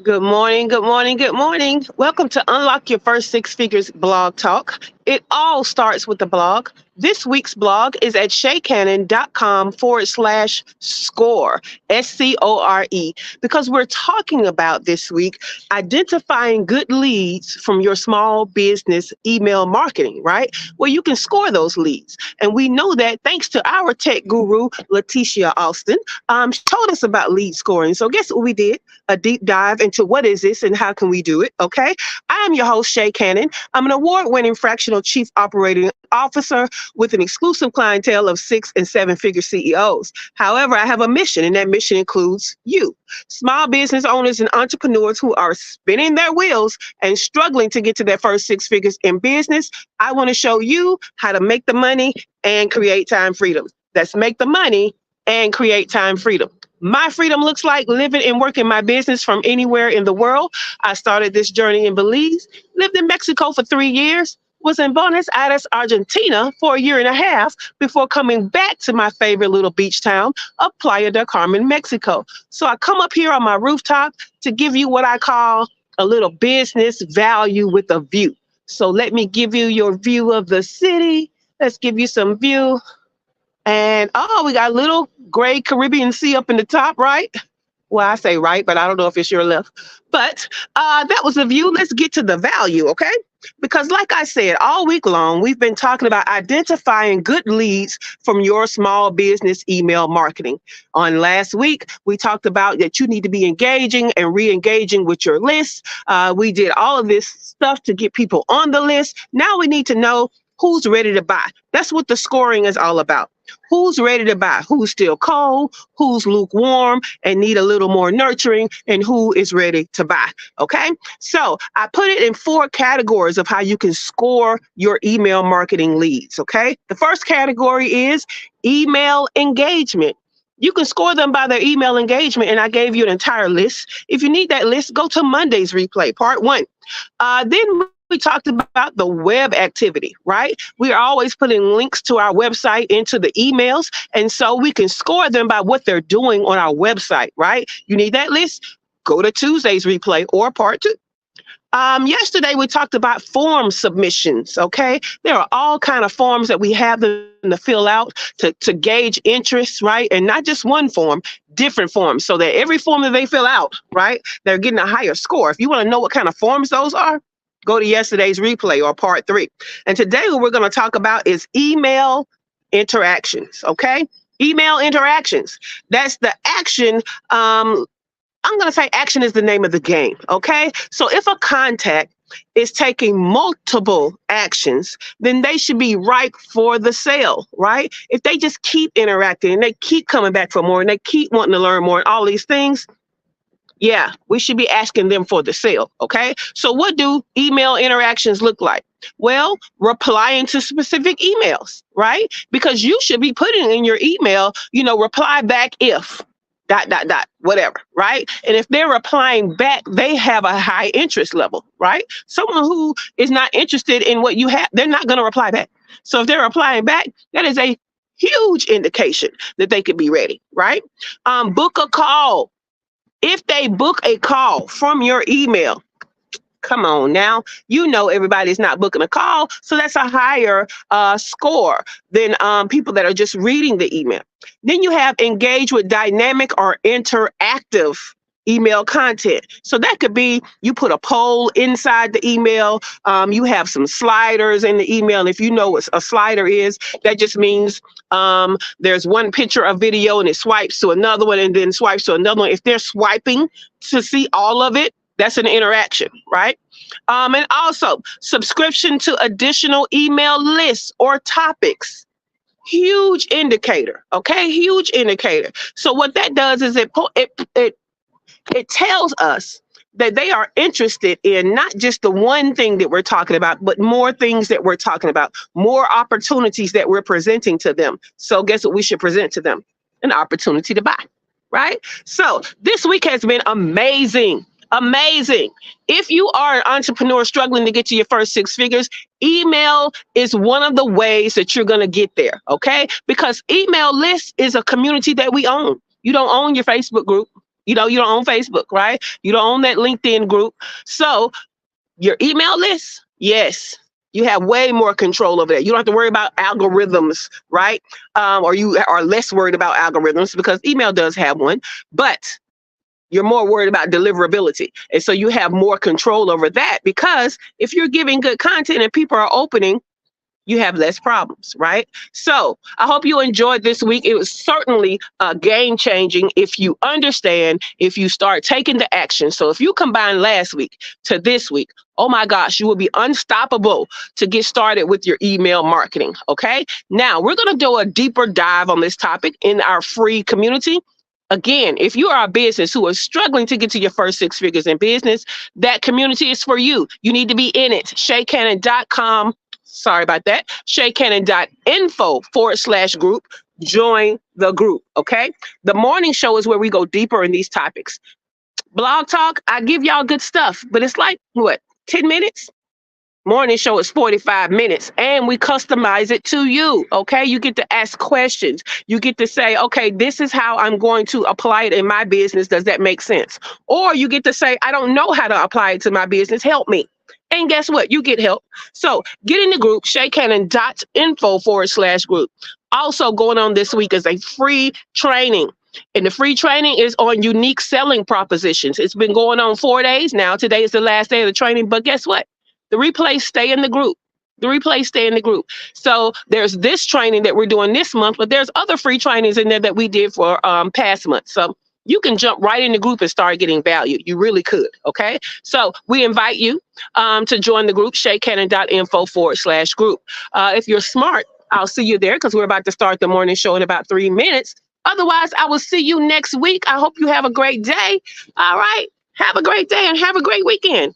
Good morning, good morning, good morning. Welcome to Unlock Your First Six Figures blog talk. It all starts with the blog. This week's blog is at ShaCannon.com/score, SCORE, because we're talking about this week identifying good leads from your small business email marketing, right? Where you can score those leads. And we know that thanks to our tech guru, Leticia Austin. She told us about lead scoring. So guess what we did? A deep dive into what is this and how can we do it, okay? I am your host, Shay Cannon. I'm an award-winning fractional chief operating officer with an exclusive clientele of 6 and 7 figure CEOs. However, I have a mission, and that mission includes you, small business owners and entrepreneurs who are spinning their wheels and struggling to get to their first 6 figures in business. I want to show you how to make the money and create time freedom. That's make the money and create time freedom. My freedom looks like living and working my business from anywhere in the world. I started this journey in Belize, lived in Mexico for 3 years, was in Buenos Aires, Argentina for a year and a half before coming back to my favorite little beach town of Playa del Carmen, Mexico. So I come up here on my rooftop to give you what I call a little business value with a view. So let me give you your view of the city. Let's give you some view. And oh, we got a little gray Caribbean Sea up in the top, right? Well, I say right, but I don't know if it's your left. But that was the view. Let's get to the value, okay? Because like I said, all week long, we've been talking about identifying good leads from your small business email marketing. On last week, we talked about that you need to be engaging and re-engaging with your list. We did all of this stuff to get people on the list. Now we need to know who's ready to buy. That's what the scoring is all about. Who's ready to buy? Who's still cold? Who's lukewarm and need a little more nurturing? And who is ready to buy? Okay. So I put it in 4 categories of how you can score your email marketing leads. Okay. The first category is email engagement. You can score them by their email engagement. And I gave you an entire list. If you need that list, go to Monday's replay, part 1. Then we talked about the web activity, right? We are always putting links to our website into the emails. And so we can score them by what they're doing on our website, right? You need that list? Go to Tuesday's replay or part 2. Yesterday, we talked about form submissions, okay? There are all kind of forms that we have them to fill out to gauge interest, right? And not just one form, different forms, so that every form that they fill out, right, they're getting a higher score. If you want to know what kind of forms those are, go to yesterday's replay or part 3. And today what we're going to talk about is email interactions, okay? Email interactions. That's the action. I'm going to say action is the name of the game, okay? So if a contact is taking multiple actions, then they should be ripe for the sale, right? If they just keep interacting and they keep coming back for more and they keep wanting to learn more and all these things, yeah, we should be asking them for the sale, okay? So what do email interactions look like? Well, replying to specific emails, right? Because you should be putting in your email, reply back if, ... whatever, right? And if they're replying back, they have a high interest level, right? Someone who is not interested in what you have, they're not going to reply back. So if they're replying back, that is a huge indication that they could be ready, right? Book a call. If they book a call from your email, come on now, everybody's not booking a call. So that's a higher score than people that are just reading the email. Then you have engage with dynamic or interactive email content. So that could be you put a poll inside the email. You have some sliders in the email. And if you know what a slider is, that just means there's one picture of video and it swipes to another one and then swipes to another one. If they're swiping to see all of it, that's an interaction, right? And also subscription to additional email lists or topics. Huge indicator, okay? Huge indicator. So what that does is it tells us that they are interested in not just the one thing that we're talking about, but more things that we're talking about, more opportunities that we're presenting to them. So guess what we should present to them? An opportunity to buy, right? So this week has been amazing. Amazing. If you are an entrepreneur struggling to get to your first 6 figures, email is one of the ways that you're going to get there, okay? Because email list is a community that we own. You don't own your Facebook group. You know, you don't own Facebook, right? You don't own that LinkedIn group. So your email list, yes, you have way more control over that. You don't have to worry about algorithms, right? Or you are less worried about algorithms because email does have one, but you're more worried about deliverability. And so you have more control over that because if you're giving good content and people are opening, you have less problems, right? So I hope you enjoyed this week. It was certainly game changing if you understand, if you start taking the action. So if you combine last week to this week, oh my gosh, you will be unstoppable to get started with your email marketing. Okay. Now we're going to do a deeper dive on this topic in our free community. Again, if you are a business who is struggling to get to your first 6 figures in business, that community is for you. You need to be in it. ShaCannon.com. Sorry about that. ShaCannon.info /group. Join the group. Okay. The morning show is where we go deeper in these topics. Blog Talk, I give y'all good stuff, but it's like what, 10 minutes? Morning show is 45 minutes and we customize it to you. Okay. You get to ask questions. You get to say, okay, this is how I'm going to apply it in my business. Does that make sense? Or you get to say, I don't know how to apply it to my business. Help me. And guess what? You get help. So get in the group, ShaCannon.info /group. Also going on this week is a free training. And the free training is on unique selling propositions. It's been going on 4 days now. Today is the last day of the training, but guess what? The replays stay in the group. The replays stay in the group. So there's this training that we're doing this month, but there's other free trainings in there that we did for past months. So you can jump right in the group and start getting value. You really could. Okay. So we invite you to join the group, ShaCannon.info /group. If you're smart, I'll see you there because we're about to start the morning show in about 3 minutes. Otherwise, I will see you next week. I hope you have a great day. All right. Have a great day and have a great weekend.